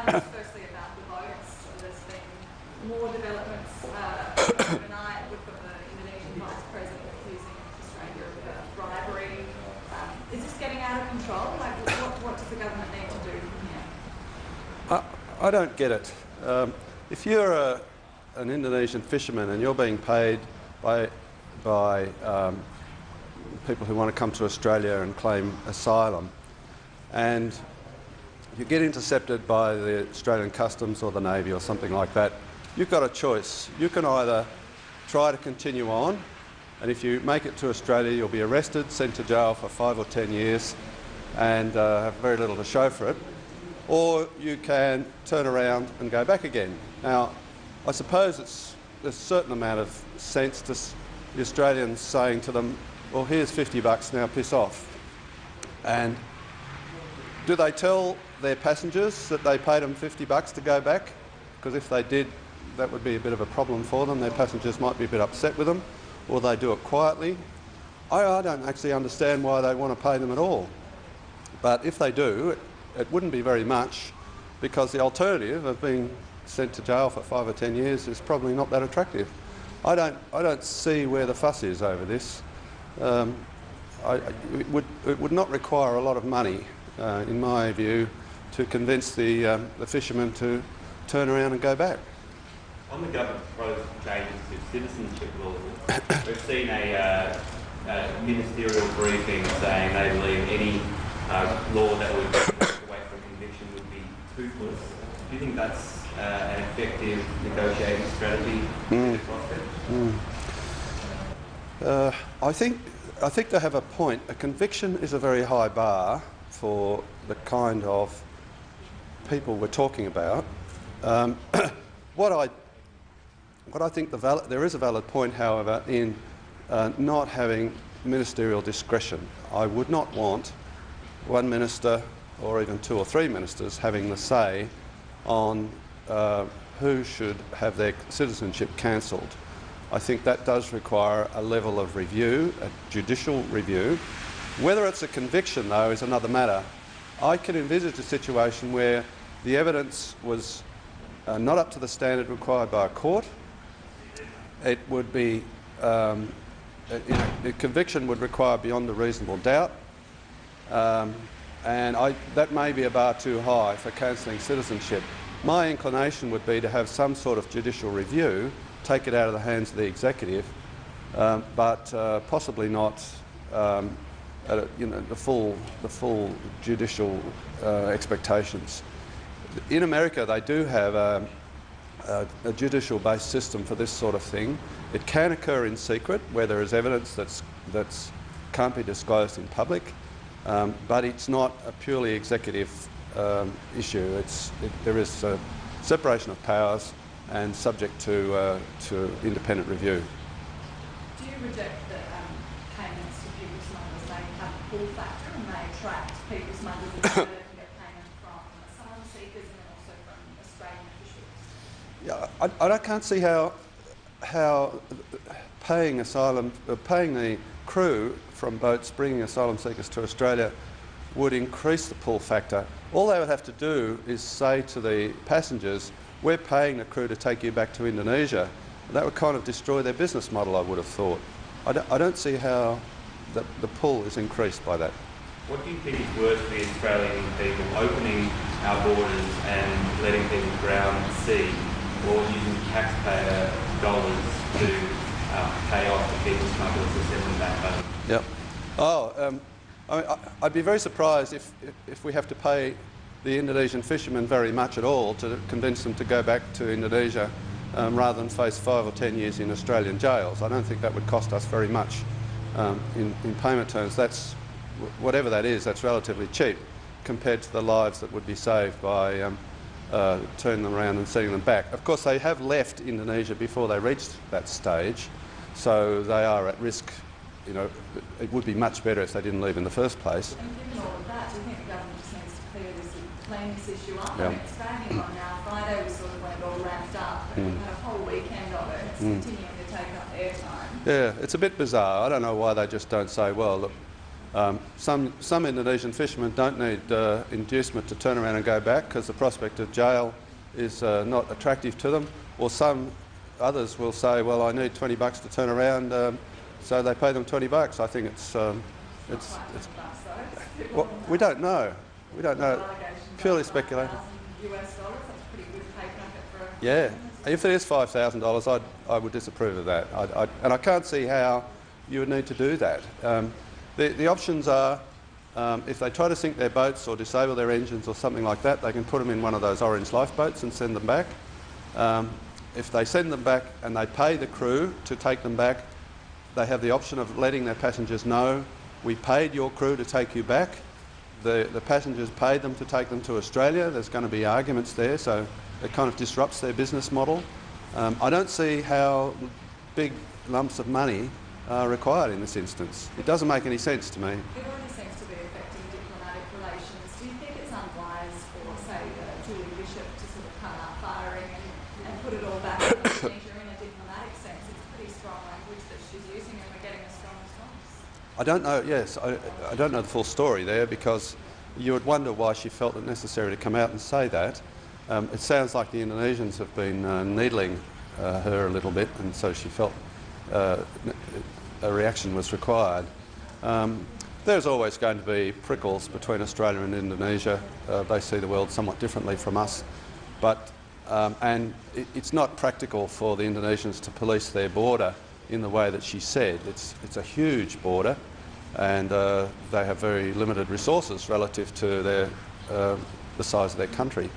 firstly about the votes. There's been more developments overnight. We've got the Indonesian Vice President accusing Australia of bribery. Is this getting out of control? Like, what does the government need to do from here? I don't get it. If you're an Indonesian fisherman and you're being paid by people who want to come to Australia and claim asylum, and you get intercepted by the Australian Customs or the Navy or something like that, you've got a choice. You can either try to continue on, and if you make it to Australia, you'll be arrested, sent to jail for 5 or 10 years, and have very little to show for it, or you can turn around and go back again. Now, I suppose there's a certain amount of sense to the Australians saying to them, well, here's $50, now piss off. And do they tell their passengers that they paid them $50 to go back? Because if they did, that would be a bit of a problem for them. Their passengers might be a bit upset with them, or they do it quietly. I don't actually understand why they want to pay them at all. But if they do, it wouldn't be very much, because the alternative of being sent to jail for 5 or 10 years is probably not that attractive. I don't see where the fuss is over this. It would not require a lot of money, in my view, to convince the fishermen to turn around and go back. On the government's proposed changes to citizenship laws, we've seen a ministerial briefing saying they believe any law that would take away from conviction would be toothless. Do you think that's an effective negotiating strategy in the prospect? I think they have a point. A conviction is a very high bar for the kind of people we're talking about. What I think there is a valid point, however, in not having ministerial discretion. I would not want one minister or even 2 or 3 ministers having the say on who should have their citizenship cancelled. I think that does require a level of review, a judicial review. Whether it's a conviction, though, is another matter. I can envisage a situation where the evidence was not up to the standard required by a court. It would be, a conviction would require beyond a reasonable doubt, and that may be a bar too high for cancelling citizenship. My inclination would be to have some sort of judicial review, take it out of the hands of the executive, but possibly not at the full judicial expectations. In America, they do have a judicial-based system for this sort of thing. It can occur in secret, where there is evidence that's can't be disclosed in public, but it's not a purely executive issue. There is separation of powers and subject to independent review. Do you reject that payments to people smugglers may have a pull factor and may attract people smugglers in order to get payment from asylum seekers and also from Australian officials? Yeah, I can't see how paying the crew from boats bringing asylum seekers to Australia would increase the pull factor. All they would have to do is say to the passengers, we're paying the crew to take you back to Indonesia. That would kind of destroy their business model, I would have thought. I don't see how the pull is increased by that. What do you think is worse for the Australian people, opening our borders and letting people drown at sea, or using taxpayer dollars to pay off the people smugglers to send them back home? Yep. I'd be very surprised if we have to pay the Indonesian fishermen very much at all to convince them to go back to Indonesia rather than face 5 or 10 years in Australian jails. I don't think that would cost us very much in payment terms. That's, whatever that is, that's relatively cheap compared to the lives that would be saved by turning them around and sending them back. Of course, they have left Indonesia before they reached that stage, so they are at risk. You know, it would be much better if they didn't leave in the first place. And given all of that, do you think the government just needs to clean this issue up? Yeah. I mean, it's dragging on now. Friday we sort of when it all ramped up, and we've had a whole weekend of it. It's continuing to take up airtime. Yeah, it's a bit bizarre. I don't know why they just don't say, well, look, Some Indonesian fishermen don't need inducement to turn around and go back because the prospect of jail is not attractive to them, or some others will say, well, I need $20 to turn around, so they pay them $20. I think it's well, we don't know. We don't know. Purely speculative. $5,000 US, that's a pretty good pay packet for a... Yeah. If it is $5,000, I would disapprove of that. And I can't see how you would need to do that. The options are, if they try to sink their boats or disable their engines or something like that, they can put them in one of those orange lifeboats and send them back. If they send them back and they pay the crew to take them back, they have the option of letting their passengers know, we paid your crew to take you back. The passengers paid them to take them to Australia. There's going to be arguments there, so it kind of disrupts their business model. I don't see how big lumps of money are required in this instance. It doesn't make any sense to me. It already seems to be affecting diplomatic relations. Do you think it's unwise for, say, Julie Bishop to sort of come out firing and put it all back on Indonesia in a diplomatic sense? It's pretty strong language that she's using and we're getting a strong response. I don't know, yes, I don't know the full story there, because you would wonder why she felt it necessary to come out and say that. It sounds like the Indonesians have been needling her a little bit, and so she felt a reaction was required. There's always going to be prickles between Australia and Indonesia. They see the world somewhat differently from us, but it's not practical for the Indonesians to police their border in the way that she said. It's a huge border, and they have very limited resources relative to the size of their country.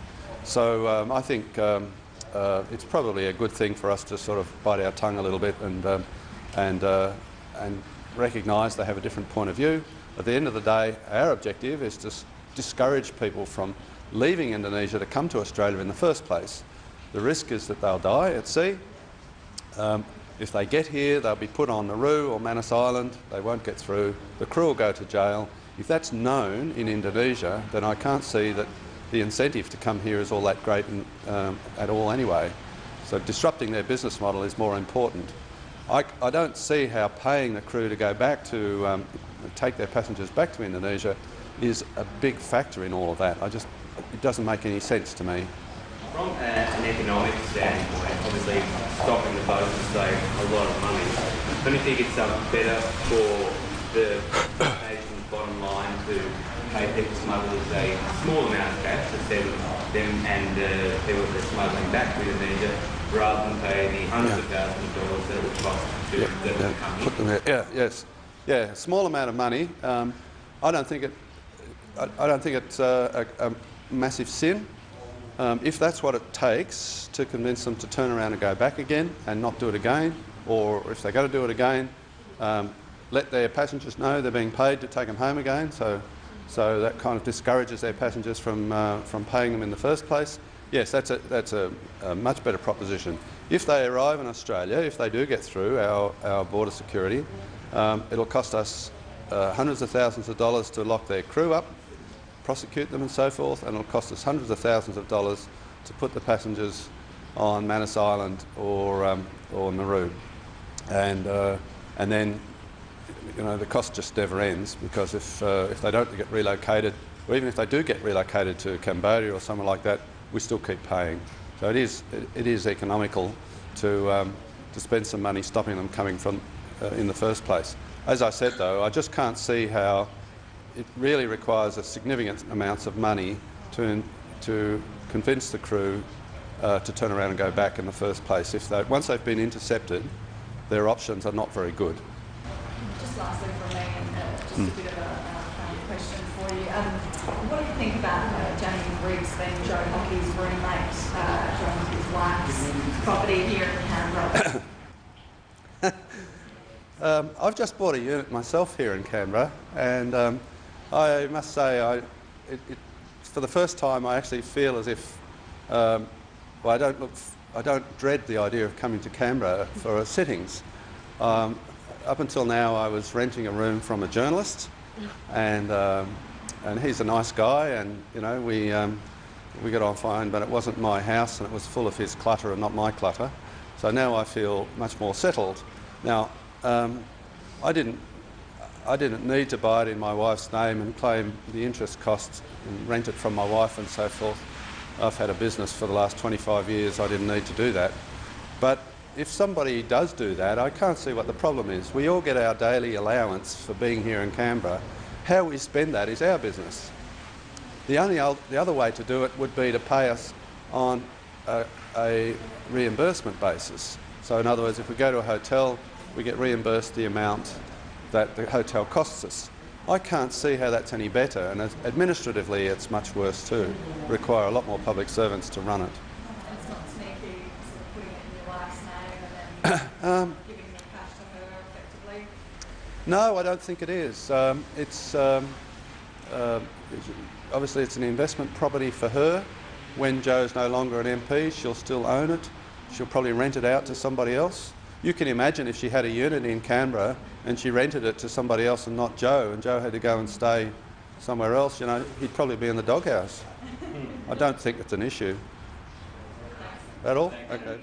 So I think it's probably a good thing for us to sort of bite our tongue a little bit and recognise they have a different point of view. At the end of the day, our objective is to discourage people from leaving Indonesia to come to Australia in the first place. The risk is that they'll die at sea. If they get here, they'll be put on Nauru or Manus Island. They won't get through. The crew will go to jail. If that's known in Indonesia, then I can't see that the incentive to come here is all that great at all anyway. So disrupting their business model is more important. I don't see how paying the crew to go back to take their passengers back to Indonesia is a big factor in all of that. It doesn't make any sense to me. From an economic standpoint, obviously stopping the boats will save a lot of money. Don't you think it's better for the nation's bottom line to pay people smugglers a small amount of cash to send them and people they're smuggling back to Indonesia, rather than pay the hundreds of thousands of dollars that it would cost to them to come Put them there. Yeah, yes, yeah, small amount of money. I don't think it's a massive sin. If that's what it takes to convince them to turn around and go back again and not do it again, or if they're going to do it again, let their passengers know they're being paid to take them home again, so that kind of discourages their passengers from paying them in the first place. Yes, that's a much better proposition. If they arrive in Australia, if they do get through our border security, it'll cost us hundreds of thousands of dollars to lock their crew up, prosecute them and so forth, and it'll cost us hundreds of thousands of dollars to put the passengers on Manus Island or Nauru, and then the cost just never ends, because if they don't get relocated, or even if they do get relocated to Cambodia or somewhere like that, we still keep paying. So it is economical to spend some money stopping them coming from in the first place. As I said though, I just can't see how it really requires a significant amounts of money to convince the crew to turn around and go back in the first place. Once they've been intercepted, their options are not very good. Just lastly from me, just a bit of a question for you. What do you think about Jane Briggs being Joe Hockey's roommate, his wife's property here in Canberra? I've just bought a unit myself here in Canberra, and I must say, for the first time, I actually feel as if I don't dread the idea of coming to Canberra for sittings. Up until now, I was renting a room from a journalist, and he's a nice guy, and we got on fine. But it wasn't my house, and it was full of his clutter and not my clutter. So now I feel much more settled. Now, I didn't need to buy it in my wife's name and claim the interest costs and rent it from my wife and so forth. I've had a business for the last 25 years. I didn't need to do that. But if somebody does do that, I can't see what the problem is. We all get our daily allowance for being here in Canberra. How we spend that is our business. The other way to do it would be to pay us on a reimbursement basis. So in other words, if we go to a hotel, we get reimbursed the amount that the hotel costs us. I can't see how that's any better, and administratively it's much worse too. Require a lot more public servants to run it. And it's not sneaky, sort of putting it in your wife's name and then giving the cash to her effectively? No, I don't think it is. Obviously it's an investment property for her. When Joe's no longer an MP, she'll still own it. She'll probably rent it out to somebody else. You can imagine if she had a unit in Canberra and she rented it to somebody else and not Joe, and Joe had to go and stay somewhere else, you know, he'd probably be in the doghouse. I don't think it's an issue. At all? Okay.